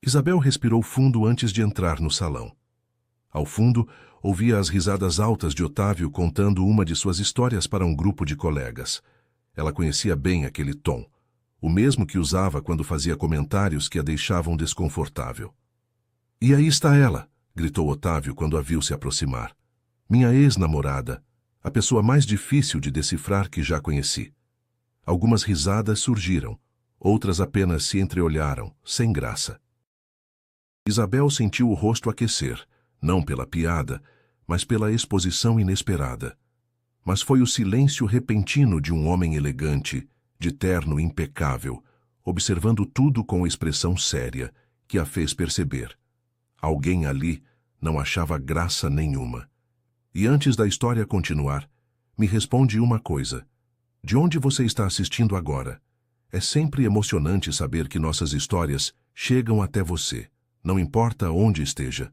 Isabel respirou fundo antes de entrar no salão. Ao fundo, ouvia as risadas altas de Otávio contando uma de suas histórias para um grupo de colegas. Ela conhecia bem aquele tom, o mesmo que usava quando fazia comentários que a deixavam desconfortável. "E aí está ela", gritou Otávio quando a viu se aproximar. "Minha ex-namorada, a pessoa mais difícil de decifrar que já conheci." Algumas risadas surgiram, outras apenas se entreolharam, sem graça. Isabel sentiu o rosto aquecer, não pela piada, mas pela exposição inesperada. Mas foi o silêncio repentino de um homem elegante, de terno impecável, observando tudo com expressão séria, que a fez perceber. Alguém ali não achava graça nenhuma. E antes da história continuar, me responde uma coisa. De onde você está assistindo agora? É sempre emocionante saber que nossas histórias chegam até você, não importa onde esteja.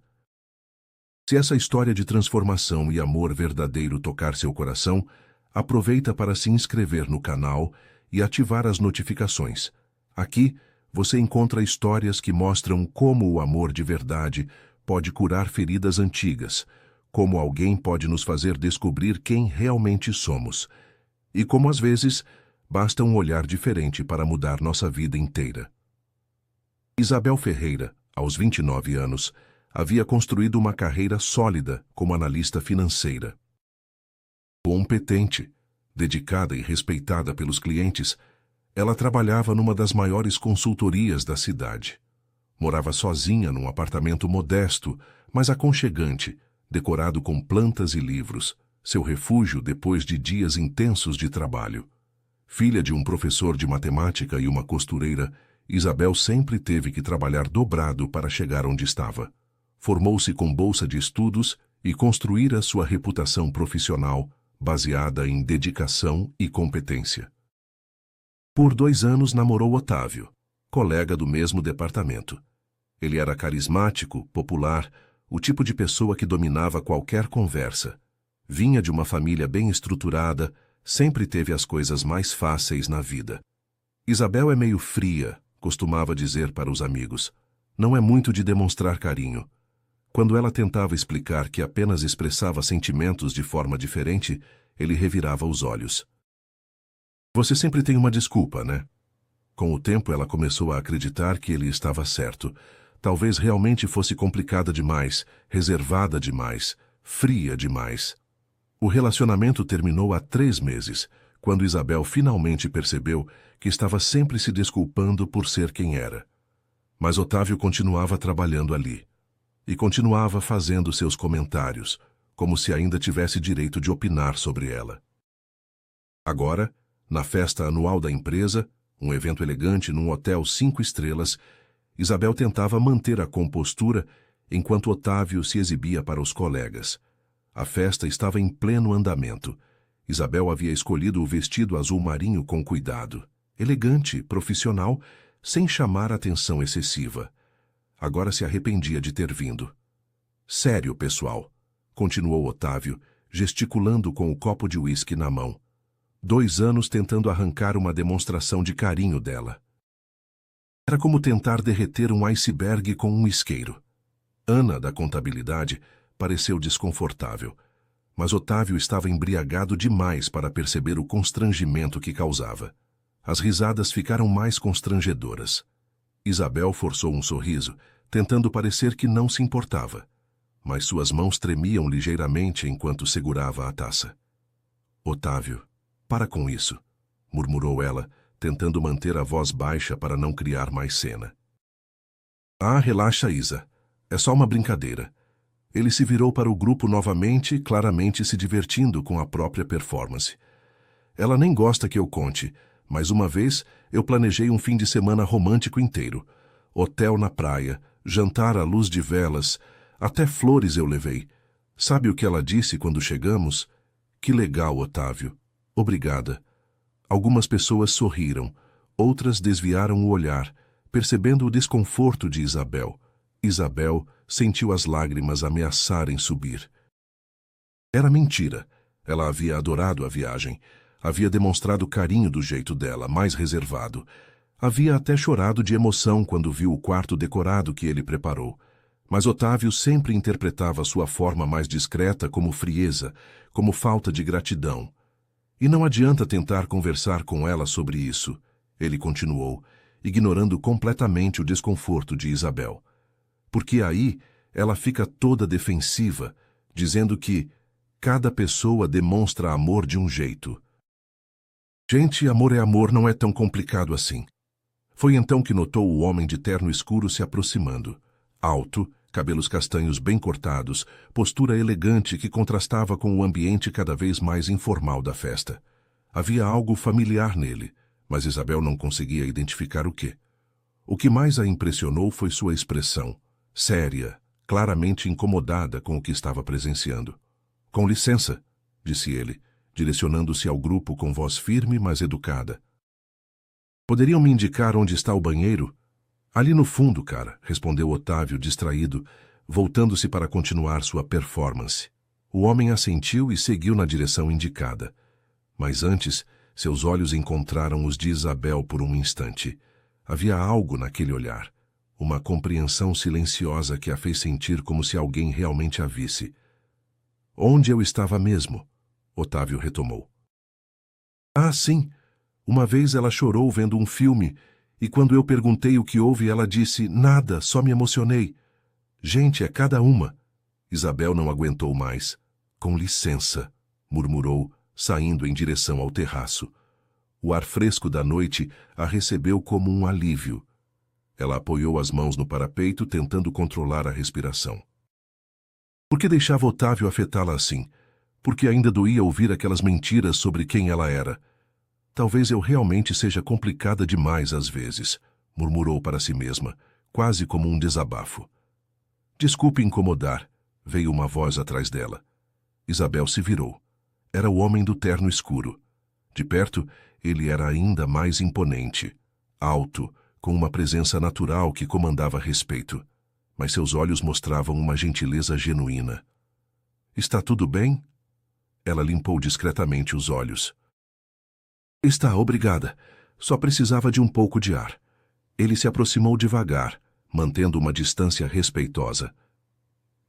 Se essa história de transformação e amor verdadeiro tocar seu coração, aproveita para se inscrever no canal e ativar as notificações. Aqui, você encontra histórias que mostram como o amor de verdade pode curar feridas antigas, como alguém pode nos fazer descobrir quem realmente somos, e como às vezes basta um olhar diferente para mudar nossa vida inteira. Isabel Ferreira, aos 29 anos, havia construído uma carreira sólida como analista financeira. Competente, dedicada e respeitada pelos clientes, ela trabalhava numa das maiores consultorias da cidade. Morava sozinha num apartamento modesto, mas aconchegante, decorado com plantas e livros, seu refúgio depois de dias intensos de trabalho. Filha de um professor de matemática e uma costureira, Isabel sempre teve que trabalhar dobrado para chegar onde estava. Formou-se com bolsa de estudos e construíra sua reputação profissional, baseada em dedicação e competência. Por 2 anos namorou Otávio, colega do mesmo departamento. Ele era carismático, popular, o tipo de pessoa que dominava qualquer conversa. Vinha de uma família bem estruturada, sempre teve as coisas mais fáceis na vida. Isabel é meio fria, costumava dizer para os amigos. Não é muito de demonstrar carinho. Quando ela tentava explicar que apenas expressava sentimentos de forma diferente, ele revirava os olhos. "Você sempre tem uma desculpa, né?" Com o tempo ela começou a acreditar que ele estava certo. Talvez realmente fosse complicada demais, reservada demais, fria demais. O relacionamento terminou há 3 meses, quando Isabel finalmente percebeu que estava sempre se desculpando por ser quem era. Mas Otávio continuava trabalhando ali. E continuava fazendo seus comentários, como se ainda tivesse direito de opinar sobre ela. Agora, na festa anual da empresa, um evento elegante num hotel 5 estrelas, Isabel tentava manter a compostura enquanto Otávio se exibia para os colegas. A festa estava em pleno andamento. Isabel havia escolhido o vestido azul marinho com cuidado, elegante, profissional, sem chamar atenção excessiva. Agora se arrependia de ter vindo. "Sério, pessoal", continuou Otávio, gesticulando com o copo de uísque na mão. 2 anos tentando arrancar uma demonstração de carinho dela. Era como tentar derreter um iceberg com um isqueiro. Ana, da contabilidade, pareceu desconfortável, mas Otávio estava embriagado demais para perceber o constrangimento que causava. As risadas ficaram mais constrangedoras. Isabel forçou um sorriso, tentando parecer que não se importava, mas suas mãos tremiam ligeiramente enquanto segurava a taça. "Otávio, para com isso", murmurou ela, tentando manter a voz baixa para não criar mais cena. "Ah, relaxa, Isa. É só uma brincadeira." Ele se virou para o grupo novamente, claramente se divertindo com a própria performance. "Ela nem gosta que eu conte, mas uma vez eu planejei um fim de semana romântico inteiro. Hotel na praia, jantar à luz de velas, até flores eu levei. Sabe o que ela disse quando chegamos? 'Que legal, Otávio. Obrigada.'" Algumas pessoas sorriram, outras desviaram o olhar, percebendo o desconforto de Isabel. Isabel sentiu as lágrimas ameaçarem subir. Era mentira. Ela havia adorado a viagem. Havia demonstrado carinho do jeito dela, mais reservado. Havia até chorado de emoção quando viu o quarto decorado que ele preparou. Mas Otávio sempre interpretava sua forma mais discreta como frieza, como falta de gratidão. E não adianta tentar conversar com ela sobre isso, ele continuou, ignorando completamente o desconforto de Isabel. Porque aí ela fica toda defensiva, dizendo que cada pessoa demonstra amor de um jeito. Gente, amor é amor, não é tão complicado assim. Foi então que notou o homem de terno escuro se aproximando. Alto, cabelos castanhos bem cortados, postura elegante que contrastava com o ambiente cada vez mais informal da festa. Havia algo familiar nele, mas Isabel não conseguia identificar o quê. O que mais a impressionou foi sua expressão, séria, claramente incomodada com o que estava presenciando. "Com licença", disse ele, direcionando-se ao grupo com voz firme, mas educada. "Poderiam me indicar onde está o banheiro?" "Ali no fundo, cara", respondeu Otávio, distraído, voltando-se para continuar sua performance. O homem assentiu e seguiu na direção indicada. Mas antes, seus olhos encontraram os de Isabel por um instante. Havia algo naquele olhar, uma compreensão silenciosa que a fez sentir como se alguém realmente a visse. "Onde eu estava mesmo?" Otávio retomou. "Ah, sim. Uma vez ela chorou vendo um filme, e quando eu perguntei o que houve, ela disse, nada, só me emocionei. Gente, é cada uma." Isabel não aguentou mais. "Com licença", murmurou, saindo em direção ao terraço. O ar fresco da noite a recebeu como um alívio. Ela apoiou as mãos no parapeito, tentando controlar a respiração. Por que deixava Otávio afetá-la assim? Porque ainda doía ouvir aquelas mentiras sobre quem ela era. "Talvez eu realmente seja complicada demais às vezes", murmurou para si mesma, quase como um desabafo. "Desculpe incomodar", veio uma voz atrás dela. Isabel se virou. Era o homem do terno escuro. De perto, ele era ainda mais imponente, alto, com uma presença natural que comandava respeito. Mas seus olhos mostravam uma gentileza genuína. "Está tudo bem?" Ela limpou discretamente os olhos. "Está, obrigada. Só precisava de um pouco de ar." Ele se aproximou devagar, mantendo uma distância respeitosa.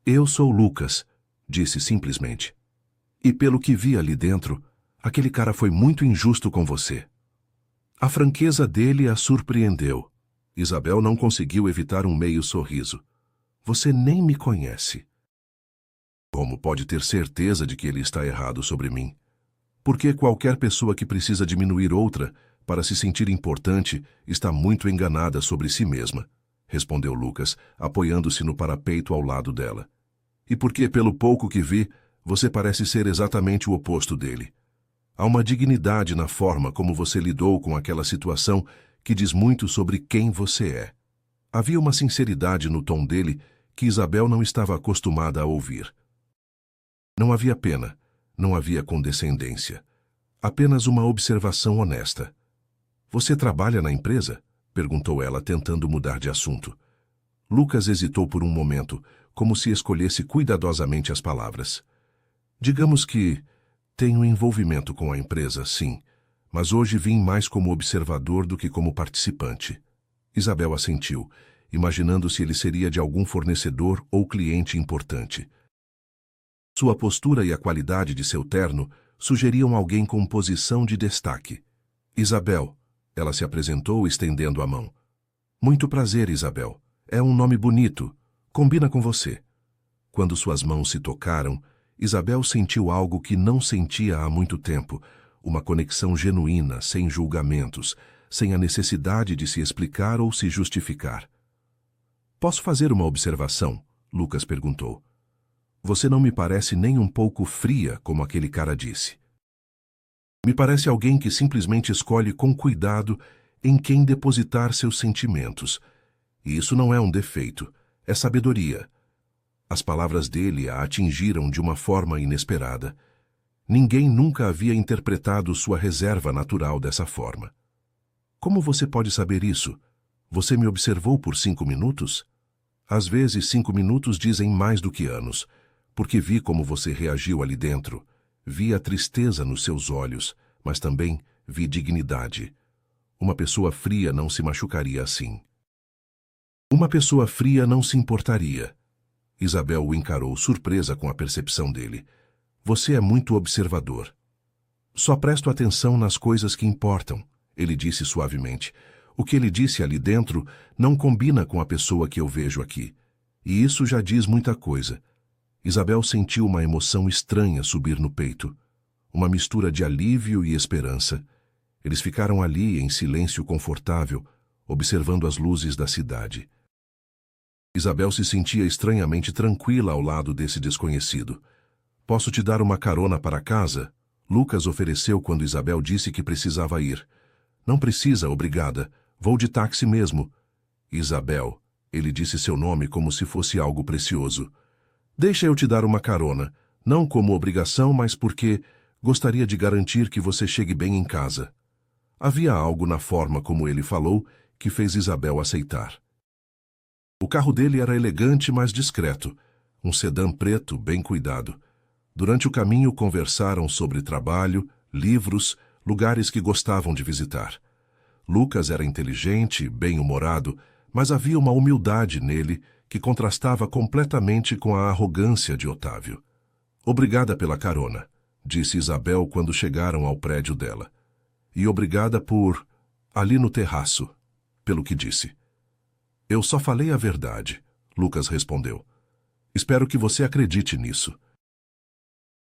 "Eu sou Lucas", disse simplesmente. "E pelo que vi ali dentro, aquele cara foi muito injusto com você." A franqueza dele a surpreendeu. Isabel não conseguiu evitar um meio sorriso. "Você nem me conhece." "Como pode ter certeza de que ele está errado sobre mim? Porque qualquer pessoa que precisa diminuir outra para se sentir importante está muito enganada sobre si mesma", respondeu Lucas, apoiando-se no parapeito ao lado dela. "E porque, pelo pouco que vi, você parece ser exatamente o oposto dele. Há uma dignidade na forma como você lidou com aquela situação que diz muito sobre quem você é." Havia uma sinceridade no tom dele que Isabel não estava acostumada a ouvir. Não havia pena, não havia condescendência. Apenas uma observação honesta. "Você trabalha na empresa?" perguntou ela, tentando mudar de assunto. Lucas hesitou por um momento, como se escolhesse cuidadosamente as palavras. "Digamos que tenho envolvimento com a empresa, sim, mas hoje vim mais como observador do que como participante." Isabel assentiu, imaginando se ele seria de algum fornecedor ou cliente importante. Sua postura e a qualidade de seu terno sugeriam alguém com posição de destaque. "Isabel", ela se apresentou estendendo a mão. "Muito prazer, Isabel. É um nome bonito. Combina com você." Quando suas mãos se tocaram, Isabel sentiu algo que não sentia há muito tempo, uma conexão genuína, sem julgamentos, sem a necessidade de se explicar ou se justificar. "Posso fazer uma observação?" Lucas perguntou. "Você não me parece nem um pouco fria, como aquele cara disse. Me parece alguém que simplesmente escolhe com cuidado em quem depositar seus sentimentos. E isso não é um defeito, é sabedoria." As palavras dele a atingiram de uma forma inesperada. Ninguém nunca havia interpretado sua reserva natural dessa forma. "Como você pode saber isso? Você me observou por 5 minutos?" "Às vezes 5 minutos dizem mais do que anos, porque vi como você reagiu ali dentro. Vi a tristeza nos seus olhos, mas também vi dignidade. Uma pessoa fria não se machucaria assim. Uma pessoa fria não se importaria. Isabel o encarou, surpresa com a percepção dele. Você é muito observador. Só presto atenção nas coisas que importam, ele disse suavemente. O que ele disse ali dentro não combina com a pessoa que eu vejo aqui. E isso já diz muita coisa. Isabel sentiu uma emoção estranha subir no peito. Uma mistura de alívio e esperança. Eles ficaram ali em silêncio confortável, observando as luzes da cidade. Isabel se sentia estranhamente tranquila ao lado desse desconhecido. Posso te dar uma carona para casa? Lucas ofereceu quando Isabel disse que precisava ir. Não precisa, obrigada. Vou de táxi mesmo. Isabel, ele disse seu nome como se fosse algo precioso. Deixa eu te dar uma carona, não como obrigação, mas porque gostaria de garantir que você chegue bem em casa. Havia algo na forma como ele falou que fez Isabel aceitar. O carro dele era elegante, mas discreto. Um sedã preto, bem cuidado. Durante o caminho conversaram sobre trabalho, livros, lugares que gostavam de visitar. Lucas era inteligente, bem-humorado, mas havia uma humildade nele que contrastava completamente com a arrogância de Otávio. Obrigada pela carona, disse Isabel quando chegaram ao prédio dela. E obrigada por... ali no terraço, pelo que disse. Eu só falei a verdade, Lucas respondeu. Espero que você acredite nisso.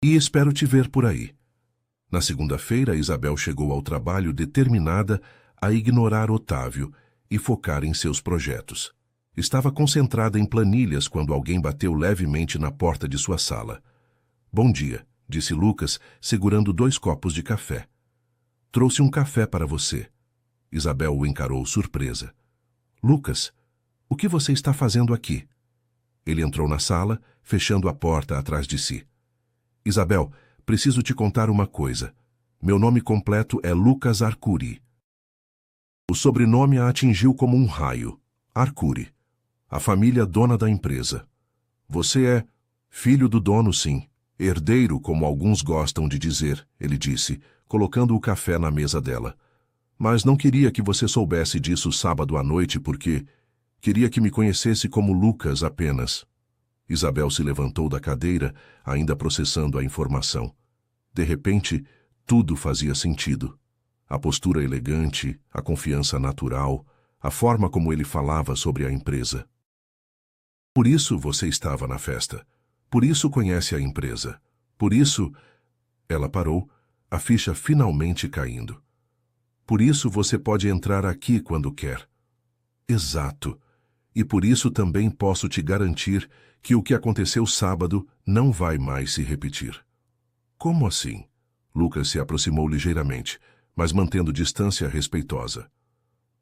E espero te ver por aí. Na segunda-feira, Isabel chegou ao trabalho determinada a ignorar Otávio e focar em seus projetos. Estava concentrada em planilhas quando alguém bateu levemente na porta de sua sala. Bom dia, disse Lucas, segurando 2 copos de café. Trouxe um café para você. Isabel o encarou surpresa. Lucas, o que você está fazendo aqui? Ele entrou na sala, fechando a porta atrás de si. Isabel, preciso te contar uma coisa. Meu nome completo é Lucas Arcuri. O sobrenome a atingiu como um raio. Arcuri. A família dona da empresa. Você é filho do dono, sim. Herdeiro, como alguns gostam de dizer, ele disse, colocando o café na mesa dela. Mas não queria que você soubesse disso sábado à noite porque queria que me conhecesse como Lucas apenas. Isabel se levantou da cadeira, ainda processando a informação. De repente, tudo fazia sentido. A postura elegante, a confiança natural, a forma como ele falava sobre a empresa. Por isso você estava na festa. Por isso conhece a empresa. Por isso... Ela parou, a ficha finalmente caindo. Por isso você pode entrar aqui quando quer. Exato. E por isso também posso te garantir que o que aconteceu sábado não vai mais se repetir. Como assim? Lucas se aproximou ligeiramente, mas mantendo distância respeitosa.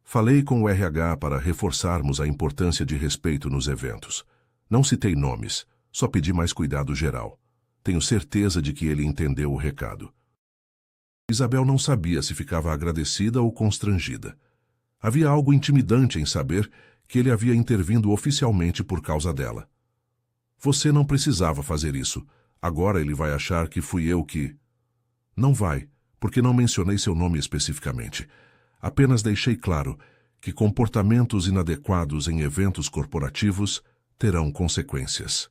Falei com o RH para reforçarmos a importância de respeito nos eventos. Não citei nomes, só pedi mais cuidado geral. Tenho certeza de que ele entendeu o recado. Isabel não sabia se ficava agradecida ou constrangida. Havia algo intimidante em saber que ele havia intervindo oficialmente por causa dela. Você não precisava fazer isso. Agora ele vai achar que fui eu que... Não vai, porque não mencionei seu nome especificamente. Apenas deixei claro que comportamentos inadequados em eventos corporativos terão consequências.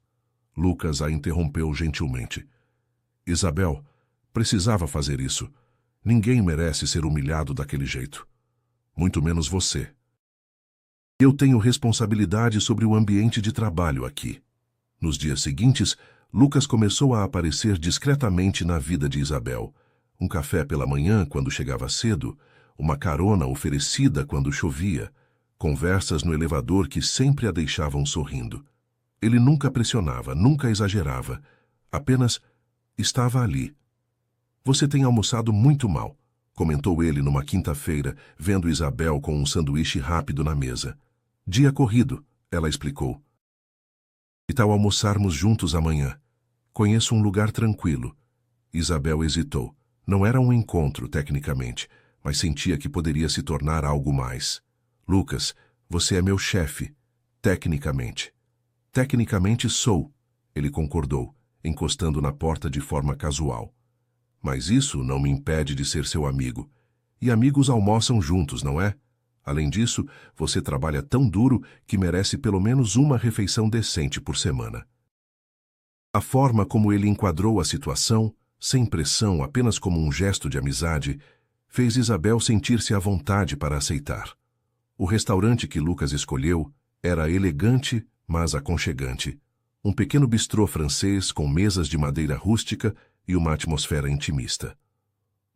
Lucas a interrompeu gentilmente. Isabel, precisava fazer isso. Ninguém merece ser humilhado daquele jeito. Muito menos você. Eu tenho responsabilidade sobre o ambiente de trabalho aqui. Nos dias seguintes, Lucas começou a aparecer discretamente na vida de Isabel. Um café pela manhã, quando chegava cedo, uma carona oferecida quando chovia, conversas no elevador que sempre a deixavam sorrindo. Ele nunca pressionava, nunca exagerava, apenas estava ali. Você tem almoçado muito mal, comentou ele numa quinta-feira, vendo Isabel com um sanduíche rápido na mesa. Dia corrido, ela explicou. Que tal almoçarmos juntos amanhã? Conheço um lugar tranquilo. Isabel hesitou. Não era um encontro, tecnicamente, mas sentia que poderia se tornar algo mais. Lucas, você é meu chefe, tecnicamente. Tecnicamente sou, ele concordou, encostando na porta de forma casual. Mas isso não me impede de ser seu amigo. E amigos almoçam juntos, não é? Além disso, você trabalha tão duro que merece pelo menos uma refeição decente por semana. A forma como ele enquadrou a situação, sem pressão, apenas como um gesto de amizade, fez Isabel sentir-se à vontade para aceitar. O restaurante que Lucas escolheu era elegante, mas aconchegante. Um pequeno bistrô francês com mesas de madeira rústica e uma atmosfera intimista.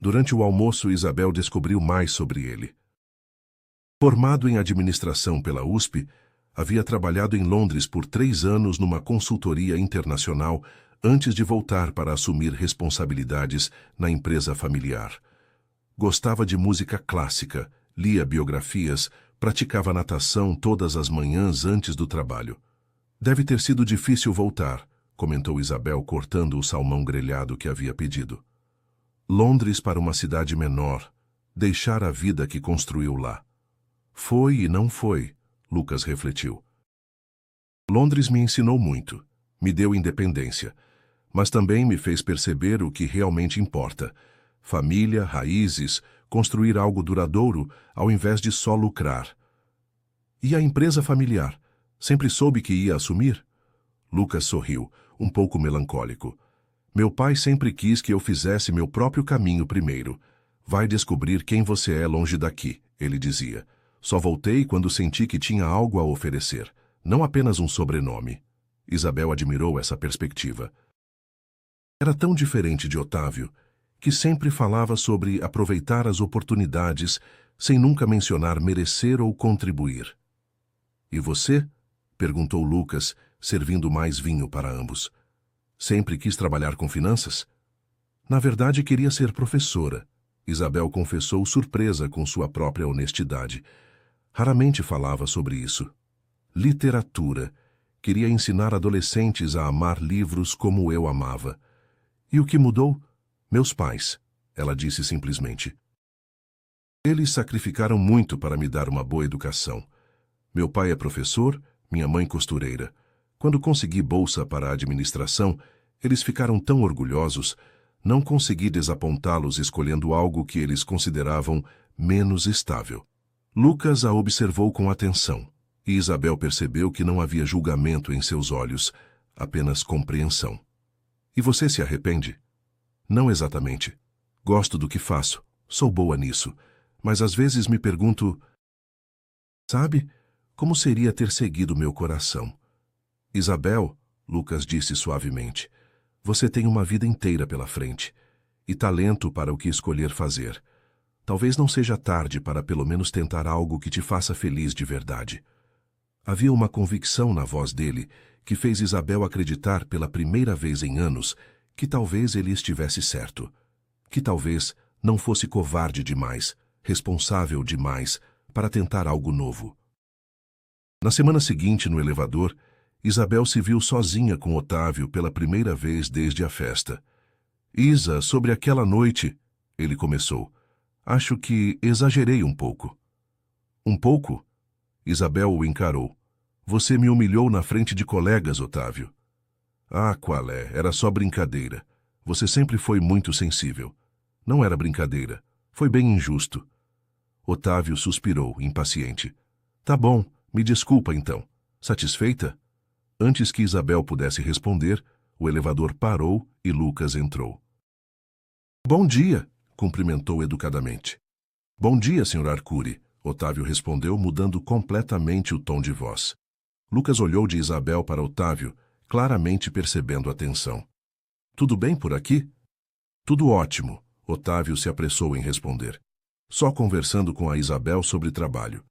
Durante o almoço, Isabel descobriu mais sobre ele. Formado em administração pela USP, havia trabalhado em Londres por 3 anos numa consultoria internacional antes de voltar para assumir responsabilidades na empresa familiar. Gostava de música clássica, lia biografias, praticava natação todas as manhãs antes do trabalho. Deve ter sido difícil voltar, comentou Isabel cortando o salmão grelhado que havia pedido. Londres para uma cidade menor, deixar a vida que construiu lá. Foi e não foi, Lucas refletiu. Londres me ensinou muito, me deu independência, mas também me fez perceber o que realmente importa. Família, raízes, construir algo duradouro ao invés de só lucrar. E a empresa familiar? Sempre soube que ia assumir? Lucas sorriu, um pouco melancólico. Meu pai sempre quis que eu fizesse meu próprio caminho primeiro. Vai descobrir quem você é longe daqui, ele dizia. Só voltei quando senti que tinha algo a oferecer, não apenas um sobrenome. Isabel admirou essa perspectiva. Era tão diferente de Otávio, que sempre falava sobre aproveitar as oportunidades sem nunca mencionar merecer ou contribuir. E você? Perguntou Lucas, servindo mais vinho para ambos. Sempre quis trabalhar com finanças? Na verdade, queria ser professora. Isabel confessou surpresa com sua própria honestidade. Raramente falava sobre isso. Literatura. Queria ensinar adolescentes a amar livros como eu amava. E o que mudou? Meus pais, ela disse simplesmente. Eles sacrificaram muito para me dar uma boa educação. Meu pai é professor, minha mãe costureira. Quando consegui bolsa para a administração, eles ficaram tão orgulhosos, não consegui desapontá-los escolhendo algo que eles consideravam menos estável. Lucas a observou com atenção, e Isabel percebeu que não havia julgamento em seus olhos, apenas compreensão. E você se arrepende? Não exatamente. Gosto do que faço, sou boa nisso, mas às vezes me pergunto, sabe, como seria ter seguido meu coração? Isabel, Lucas disse suavemente, você tem uma vida inteira pela frente, e talento para o que escolher fazer. Talvez não seja tarde para pelo menos tentar algo que te faça feliz de verdade. Havia uma convicção na voz dele que fez Isabel acreditar pela primeira vez em anos que talvez ele estivesse certo, que talvez não fosse covarde demais, responsável demais, para tentar algo novo. Na semana seguinte, no elevador, Isabel se viu sozinha com Otávio pela primeira vez desde a festa. Isa, sobre aquela noite, ele começou. Acho que exagerei um pouco. Um pouco? Isabel o encarou. Você me humilhou na frente de colegas, Otávio. Ah, qual é? Era só brincadeira. Você sempre foi muito sensível. Não era brincadeira. Foi bem injusto. Otávio suspirou, impaciente. Tá bom, me desculpa então. Satisfeita? Antes que Isabel pudesse responder, o elevador parou e Lucas entrou. Bom dia, cumprimentou educadamente. Bom dia, Sr. Arcuri, Otávio respondeu, mudando completamente o tom de voz. Lucas olhou de Isabel para Otávio, claramente percebendo a tensão. Tudo bem por aqui? Tudo ótimo, Otávio se apressou em responder. Só conversando com a Isabel sobre trabalho.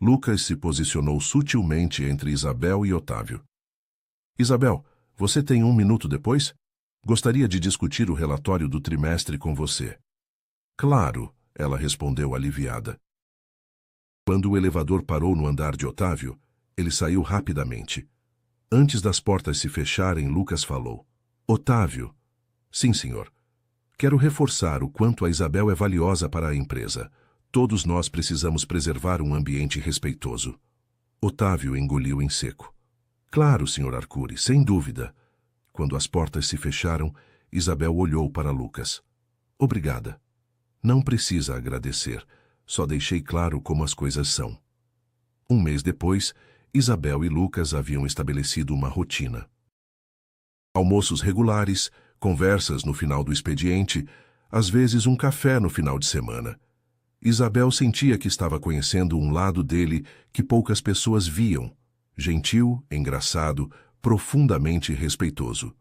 Lucas se posicionou sutilmente entre Isabel e Otávio. Isabel, você tem 1 minuto depois? Gostaria de discutir o relatório do trimestre com você. Claro, ela respondeu aliviada. Quando o elevador parou no andar de Otávio, ele saiu rapidamente. Antes das portas se fecharem, Lucas falou. Otávio. Sim, senhor. Quero reforçar o quanto a Isabel é valiosa para a empresa. Todos nós precisamos preservar um ambiente respeitoso. Otávio engoliu em seco. Claro, Sr. Arcuri, sem dúvida. Quando as portas se fecharam, Isabel olhou para Lucas. Obrigada. Não precisa agradecer. Só deixei claro como as coisas são. Um mês depois, Isabel e Lucas haviam estabelecido uma rotina. Almoços regulares, conversas no final do expediente, às vezes um café no final de semana. Isabel sentia que estava conhecendo um lado dele que poucas pessoas viam. Gentil, engraçado, profundamente respeitoso.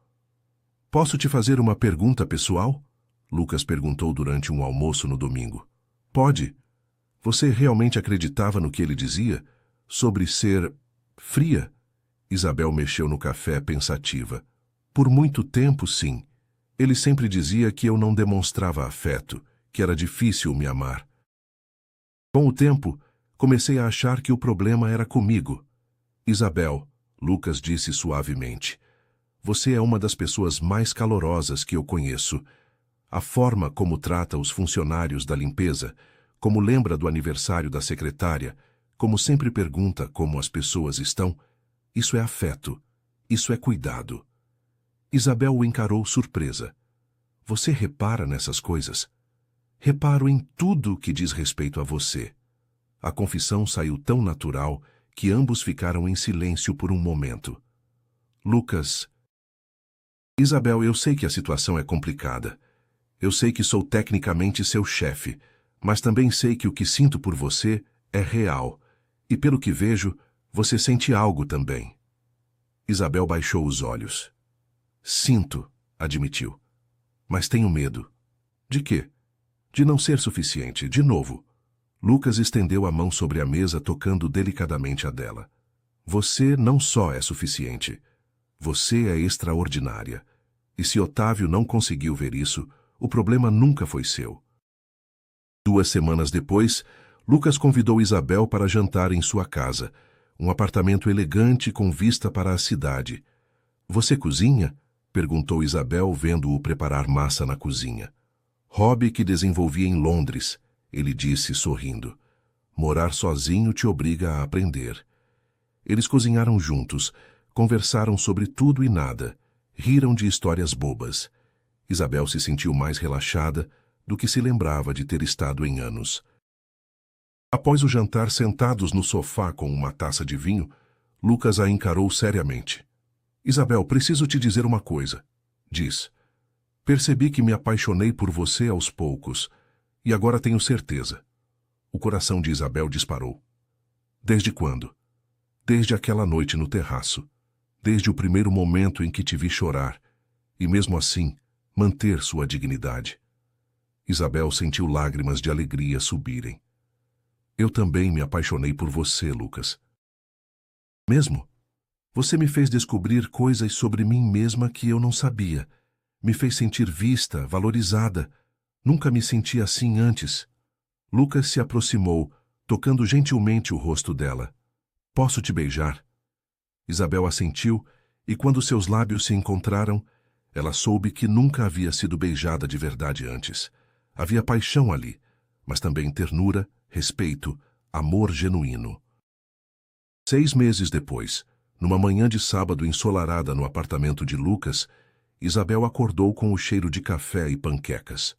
Posso te fazer uma pergunta pessoal? Lucas perguntou durante um almoço no domingo. Pode. Você realmente acreditava no que ele dizia? Sobre ser fria? Isabel mexeu no café pensativa. Por muito tempo, sim. Ele sempre dizia que eu não demonstrava afeto, que era difícil me amar. Com o tempo, comecei a achar que o problema era comigo. Isabel, Lucas disse suavemente, você é uma das pessoas mais calorosas que eu conheço. A forma como trata os funcionários da limpeza, como lembra do aniversário da secretária, como sempre pergunta como as pessoas estão, isso é afeto, isso é cuidado. Isabel o encarou surpresa. Você repara nessas coisas? Reparo em tudo que diz respeito a você. A confissão saiu tão natural que ambos ficaram em silêncio por um momento. Lucas. Isabel, eu sei que a situação é complicada. Eu sei que sou tecnicamente seu chefe, mas também sei que o que sinto por você é real. E pelo que vejo, você sente algo também. Isabel baixou os olhos. Sinto, admitiu. Mas tenho medo. De quê? De não ser suficiente, de novo. Lucas estendeu a mão sobre a mesa, tocando delicadamente a dela. Você não só é suficiente. Você é extraordinária. E se Otávio não conseguiu ver isso, o problema nunca foi seu. 2 semanas depois, Lucas convidou Isabel para jantar em sua casa, um apartamento elegante com vista para a cidade. Você cozinha? Perguntou Isabel, vendo-o preparar massa na cozinha. Hobby que desenvolvi em Londres, ele disse sorrindo. Morar sozinho te obriga a aprender. Eles cozinharam juntos, conversaram sobre tudo e nada, riram de histórias bobas. Isabel se sentiu mais relaxada do que se lembrava de ter estado em anos. Após o jantar, sentados no sofá com uma taça de vinho, Lucas a encarou seriamente. Isabel, preciso te dizer uma coisa. Diz. Percebi que me apaixonei por você aos poucos, e agora tenho certeza. O coração de Isabel disparou. Desde quando? Desde aquela noite no terraço. Desde o primeiro momento em que te vi chorar, e mesmo assim, manter sua dignidade. Isabel sentiu lágrimas de alegria subirem. Eu também me apaixonei por você, Lucas. Mesmo? Você me fez descobrir coisas sobre mim mesma que eu não sabia. Me fez sentir vista, valorizada. Nunca me senti assim antes. Lucas se aproximou, tocando gentilmente o rosto dela. Posso te beijar? Isabel assentiu, e quando seus lábios se encontraram, ela soube que nunca havia sido beijada de verdade antes. Havia paixão ali, mas também ternura, respeito, amor genuíno. 6 meses depois, numa manhã de sábado ensolarada no apartamento de Lucas, Isabel acordou com o cheiro de café e panquecas.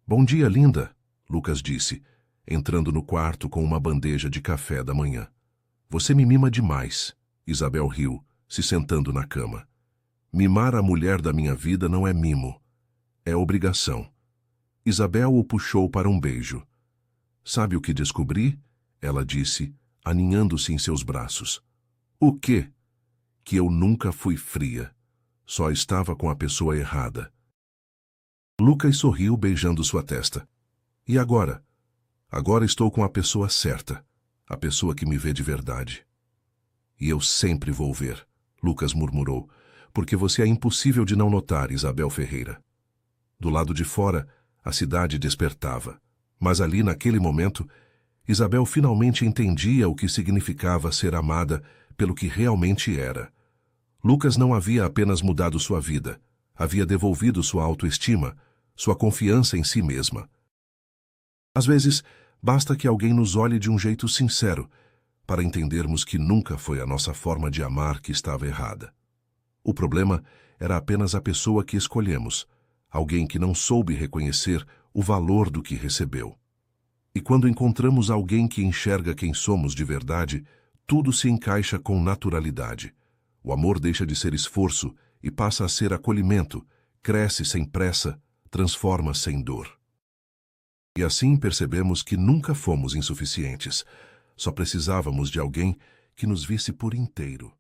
Bom dia, linda, Lucas disse, entrando no quarto com uma bandeja de café da manhã. Você me mima demais, Isabel riu, se sentando na cama. Mimar a mulher da minha vida não é mimo, é obrigação. Isabel o puxou para um beijo. Sabe o que descobri? Ela disse, aninhando-se em seus braços. O quê? Que eu nunca fui fria. Só estava com a pessoa errada. Lucas sorriu, beijando sua testa. E agora? Agora estou com a pessoa certa, a pessoa que me vê de verdade. E eu sempre vou ver, Lucas murmurou, porque você é impossível de não notar, Isabel Ferreira. Do lado de fora, a cidade despertava. Mas ali, naquele momento, Isabel finalmente entendia o que significava ser amada pelo que realmente era. Lucas não havia apenas mudado sua vida, havia devolvido sua autoestima, sua confiança em si mesma. Às vezes, basta que alguém nos olhe de um jeito sincero para entendermos que nunca foi a nossa forma de amar que estava errada. O problema era apenas a pessoa que escolhemos, alguém que não soube reconhecer o valor do que recebeu. E quando encontramos alguém que enxerga quem somos de verdade, tudo se encaixa com naturalidade. O amor deixa de ser esforço e passa a ser acolhimento, cresce sem pressa, transforma sem dor. E assim percebemos que nunca fomos insuficientes. Só precisávamos de alguém que nos visse por inteiro.